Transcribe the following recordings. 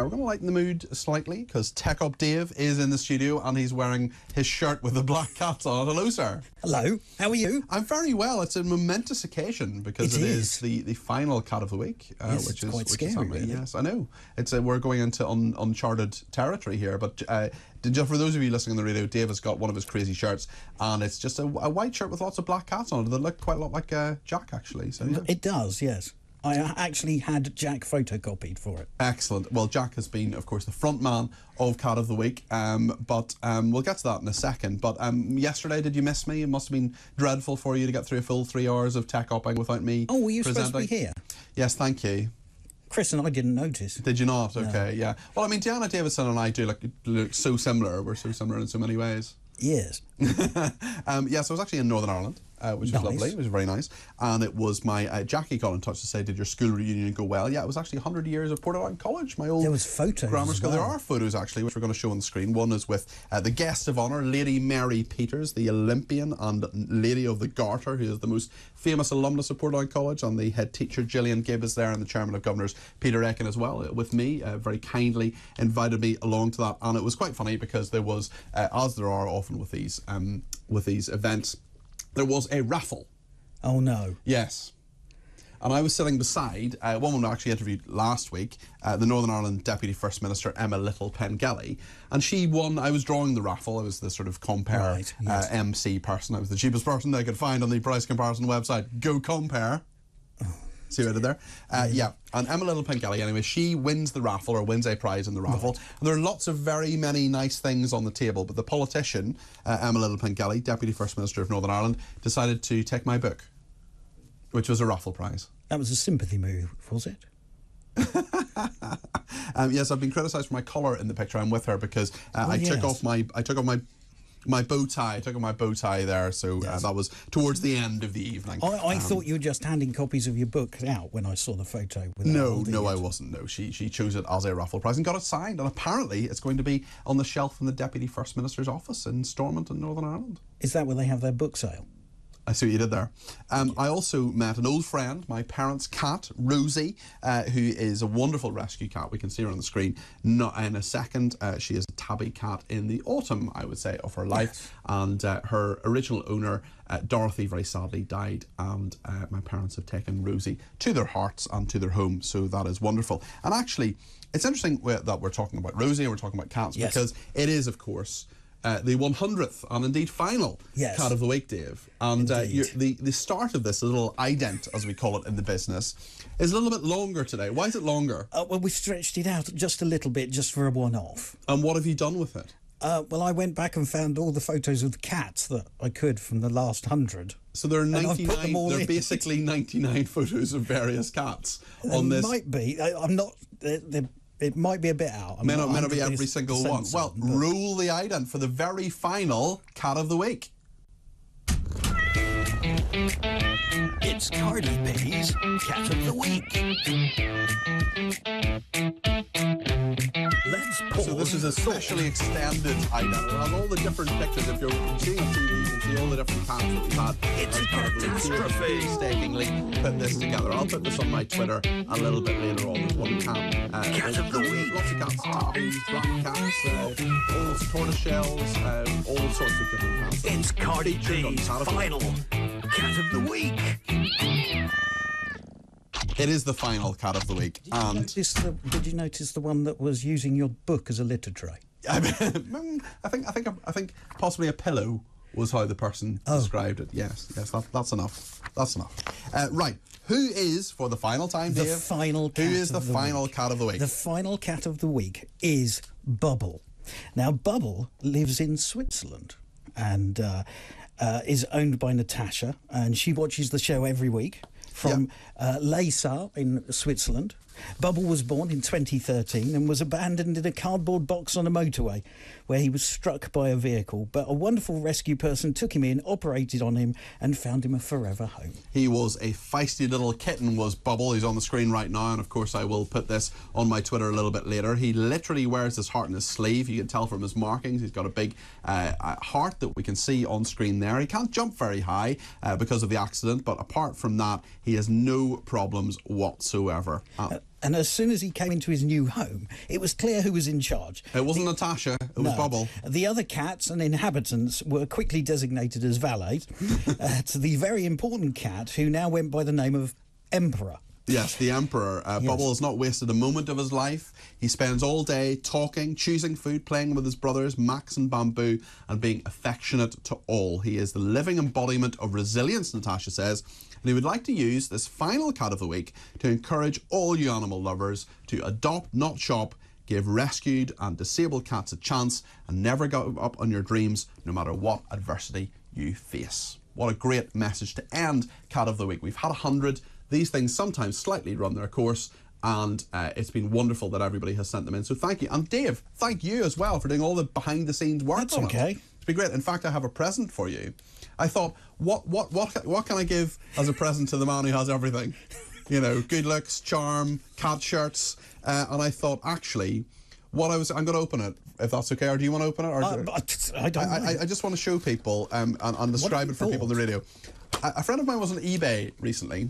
we're going to lighten the mood slightly because Tech Up Dave is in the studio and he's wearing his shirt with the black cat on it. Hello, sir. Hello. How are you? I'm very well. It's a momentous occasion because it is the final cat of the week, yes, which it's quite scary. Really. Yes, I know. It's we're going into uncharted territory here. But for those of you listening on the radio, Dave has got one of his crazy shirts, and it's just a white shirt with lots of black cats on it that look quite a lot like Jack, actually. So yeah. It does, yes. I actually had Jack photocopied for it. Excellent. Well, Jack has been, of course, the front man of Cat of the Week, but we'll get to that in a second. But yesterday, did you miss me? It must have been dreadful for you to get through a full 3 hours of tech-upping without me. Oh, were you presenting. supposed to be here? Yes, thank you. Chris and I didn't notice. Did you not? No. Okay, yeah. Well, I mean, Deanna Davidson and I do look so similar. We're so similar in so many ways. Yes. So I was actually in Northern Ireland, which was lovely. It was very nice. And it was my Jackie got in touch to say, did your school reunion go well? Yeah, it was actually 100 years of Portadown College, my old there was photos grammar school. Well. There are photos, actually, which we're going to show on the screen. One is with the guest of honour, Lady Mary Peters, the Olympian and Lady of the Garter, who is the most famous alumnus of Portadown College, and the head teacher, Gillian Gibb, is there, and the chairman of governors, Peter Ekin, as well, with me, very kindly invited me along to that. And it was quite funny because there was, as there are often with these events, there was a raffle. Oh no. Yes. And I was sitting beside one woman I actually interviewed last week, the Northern Ireland Deputy First Minister, Emma Little Pengelly, and she won. I was drawing the raffle. I was the sort of compare MC person. I was the cheapest person they could find on the price comparison website. Go Compare. See what I did there? Yeah. And Emma Little Pengelly, anyway, she wins the raffle, or wins a prize in the raffle. Right. And there are lots of very many nice things on the table, but the politician, Emma Little Pengelly, Deputy First Minister of Northern Ireland, decided to take my book, which was a raffle prize. That was a sympathy move, was it? Yes, I've been criticised for my colour in the picture. I'm with her because I took off my bow tie. I took off my bow tie there, so that was towards the end of the evening. I thought you were just handing copies of your book out when I saw the photo. No, I wasn't. No, she chose it as a raffle prize and got it signed, and apparently it's going to be on the shelf in the Deputy First Minister's office in Stormont in Northern Ireland. Is that where they have their book sale? I see what you did there. I also met an old friend, my parents' cat, Rosie, who is a wonderful rescue cat. We can see her on the screen in a second. She is a tabby cat in the autumn, I would say, of her life. Yes. And her original owner, Dorothy, very sadly died. And my parents have taken Rosie to their hearts and to their home. So that is wonderful. And actually, it's interesting that we're talking about Rosie and we're talking about cats, because it is, of course, the 100th and indeed final Cat of the Week, Dave. And the start of this little ident, as we call it in the business, is a little bit longer today. Why is it longer? Well, we stretched it out just a little bit, just for a one-off. And what have you done with it? Well, I went back and found all the photos of the cats that I could from the last 100. So there are 99. There are basically 99 photos of various cats on this. Might be. I'm not. It might be a bit out. May not be every single one. Well, rule the ident for the very final Cat of the Week. It's Cardi B's Cat of the Week. Let's pause. So this is a specially extended ident. We'll have all the different pictures. If you're seeing on TV, you can see all the different cats that we've had. It's a catastrophe. Painstakingly put this together. I'll put this on my Twitter a little bit later on. There's one cat. Cat of the Week. Lots of cats. Tabbies, black cats, all tortoise shells, all sorts of different cats. It's Cardi B's final Cat of the Week. It is the final Cat of the Week. Did you notice the one that was using your book as a litter tray? I think possibly a pillow was how the person described it. Yes, that's enough. That's enough. Right. Who is, for the final time, Dave? The final cat. Who is the final Cat of the Week? The final Cat of the Week is Bubble. Now, Bubble lives in Switzerland and is owned by Natasha, and she watches the show every week from Leysar in Switzerland. Bubble was born in 2013 and was abandoned in a cardboard box on a motorway where he was struck by a vehicle. But a wonderful rescue person took him in, operated on him, and found him a forever home. He was a feisty little kitten, was Bubble. He's on the screen right now, and of course I will put this on my Twitter a little bit later. He literally wears his heart in his sleeve. You can tell from his markings. He's got a big heart that we can see on screen there. He can't jump very high because of the accident, but apart from that, He has no problems whatsoever. And as soon as he came into his new home, it was clear who was in charge. It wasn't Natasha, it was Bubble. The other cats and inhabitants were quickly designated as valets to the very important cat who now went by the name of Emperor. Yes, the Emperor. Bubble has not wasted a moment of his life. He spends all day talking, choosing food, playing with his brothers, Max and Bamboo, and being affectionate to all. He is the living embodiment of resilience, Natasha says, and he would like to use this final cat of the week to encourage all you animal lovers to adopt, not shop, give rescued and disabled cats a chance, and never give up on your dreams, no matter what adversity you face. What a great message to end Cat of the Week. We've had 100. These things sometimes slightly run their course, and it's been wonderful that everybody has sent them in. So thank you. And Dave, thank you as well for doing all the behind-the-scenes work. That's on okay. It's been great. In fact, I have a present for you. I thought, what can I give as a present to the man who has everything? You know, good looks, charm, cat shirts. And I thought, actually, I'm going to open it, if that's okay. Or do you want to open it? Or I don't know. I just want to show people and describe it for people on the radio. A friend of mine was on eBay recently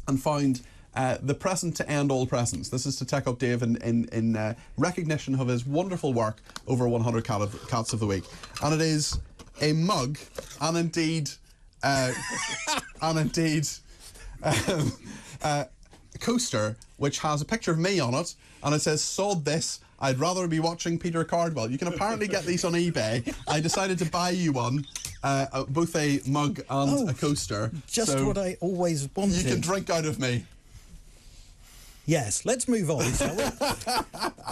and found the present to end all presents. This is to take up Dave in recognition of his wonderful work over 100 Cats of the Week. And it is a mug and indeed a coaster which has a picture of me on it, and it says, "Sod this, I'd rather be watching Peter Cardwell." You can apparently get these on eBay. I decided to buy you one, both a mug and a coaster. Just so what I always wanted. You can drink out of me. Yes, let's move on, shall we?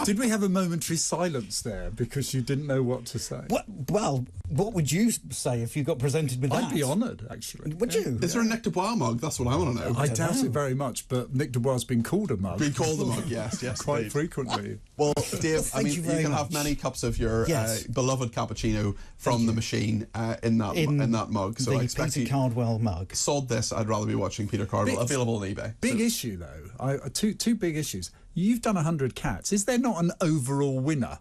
Did we have a momentary silence there because you didn't know what to say? Well, what would you say if you got presented with that? I'd be honoured, actually. Would you? Is there a Nick Dubois mug? That's what I want to know. I doubt it very much, but Nick Dubois has been called a mug. Been called a mug, yes, Quite indeed. frequently. Well, Dave, I mean, you you very can much. have many cups of your Yes. beloved cappuccino from the machine in that mug. So I the expect Peter you. Cardwell mug. Sod this, I'd rather be watching Peter Cardwell. Available on eBay. Big issue, though. Two big issues. You've done 100 cats. Is there not an overall winner?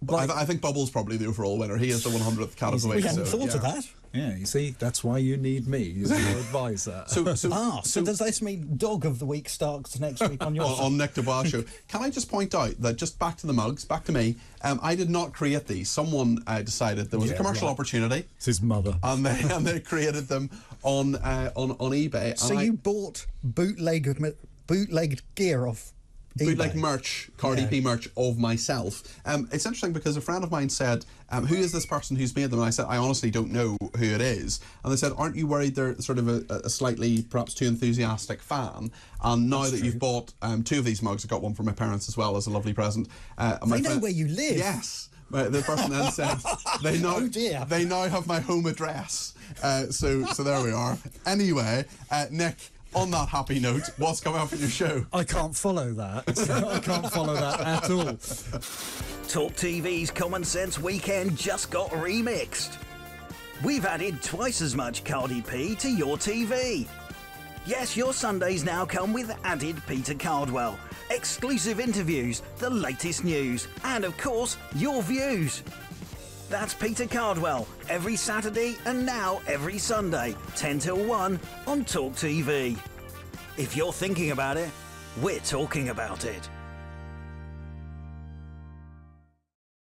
I think Bubble's probably the overall winner. He is the 100th cat of the week. We hadn't thought of that. Yeah, you see, that's why you need me as your advisor. So does this mean Dog of the Week starts next week on your show? On Nick Dubois show? Can I just point out that, just back to the mugs, back to me, I did not create these. Someone decided there was a commercial opportunity. It's his mother. And they created them on eBay. So you bought bootlegged gear off bootleg eBay. merch, Cardi P merch of myself. It's interesting because a friend of mine said, "Who is this person who's made them?" And I said, "I honestly don't know who it is." And they said, "Aren't you worried they're sort of a slightly, perhaps too enthusiastic fan?" And now that you've bought 2 of these mugs, I got one for my parents as well as a lovely present. They know where you live. Yes. The person then said, they now have my home address. So there we are. Anyway, Nick, on that happy note, what's coming up in your show? I can't follow that. I can't follow that at all. Talk TV's Common Sense Weekend just got remixed. We've added twice as much Cardi P to your TV. Yes, your Sundays now come with added Peter Cardwell, exclusive interviews, the latest news, and of course, your views. That's Peter Cardwell, every Saturday and now every Sunday, 10 till 1 on Talk TV. If you're thinking about it, we're talking about it.